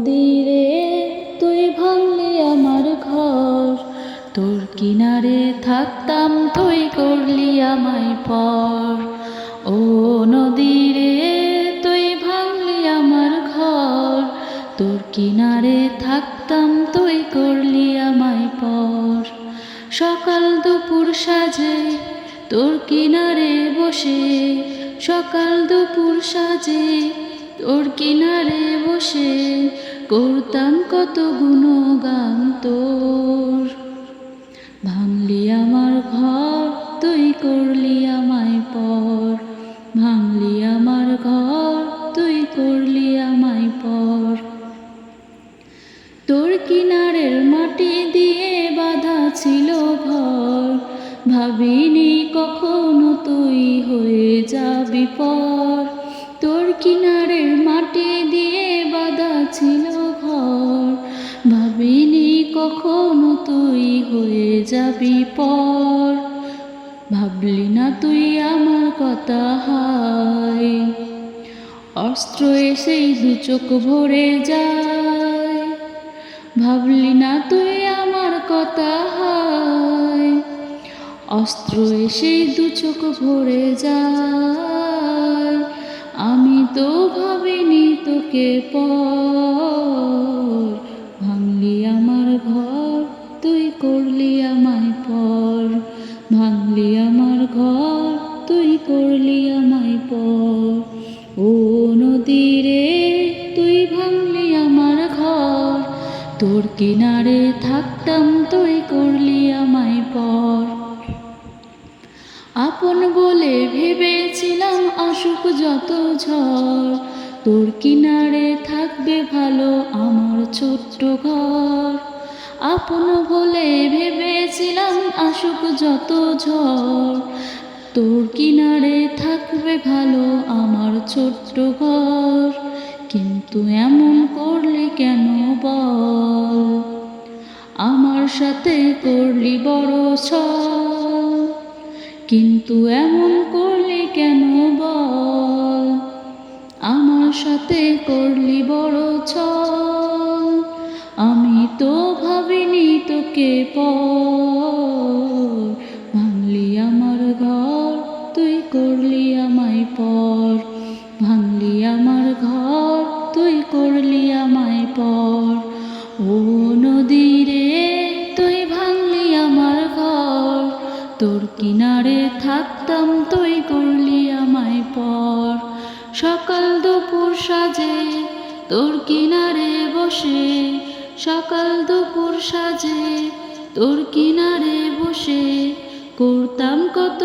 নদী রে তুই ভাঙলি আমার ঘর, তোর কিনারে থাকতাম তুই করলি আমায় পর। ও নদী রে তুই ভাঙলি আমার ঘর, তোর কিনারে থাকতাম তুই করলি আমায় পর। সকাল দুপুর সাজে তোর কিনারে বসে, সকাল দুপুর সাজে তোর কিনারে বসে করতাম কত গুণগান তোর। ভাঙলি আমার ঘর তুই করলি আমায় পর, ভাঙলি আমার ঘর তুই করলি আমায় পর। তোর কিনারের মাটি দিয়ে বাঁধা ছিল ঘর, ভাবিনি কখনো তুই হয়ে যাবি পর। তোর কিনারের মাটি দিয়ে বাঁধা ছিল ঘর, ভাবিনি কখনো তুই হয়ে যাবি পর। ভাবলি না তুই আমার কথা হায়, অস্ত্র এসেই দু চোখ ভরে যায়। ভাবলি না তুই আমার কথা হায়, অস্ত্র এসেই দু চোখ ভরে যায়। আমি তো ভাবিনি তোকে পর, ভাঙলি আমার ঘর তুই করলি আমায় পর, ভাঙলি আমার ঘর তুই করলি আমায় পর। ও নদী রে তুই ভাঙলি আমার ঘর, তোর কিনারে থাকতাম তুই করলি আমায় পর। আপন বলে ভেবেছিলাম আসুক যত ঝড়, তোর কিনারে থাকবে ভালো আমার ছোট্ট ঘর। আপন বলে ভেবেছিলাম আসুক যত ঝড়, তোর কিনারে থাকবে ভালো আমার ছোট্ট ঘর। কিন্তু এমন করলি কেন বল, আমার সাথে করলি বড় ছল। কিন্তু এমন করলি কেন বল, আমার সাথে করলি বড় ছল। আমি তো ভাবিনি তোকে পর, ভাঙলি আমার ঘর তুই করলি আমায় পর, ভাঙলি আমার ঘর তুই করলি আমায় পর। ও নদী রে তুই ভাঙলি আমার ঘর, তোর কিনারে থাকতাম তুই করলি আমায় পর। সকাল দুপুর সাজে তোর কিনারে বসে, সকাল দুপুর সাজে তোর কিনারে বসে করতাম কত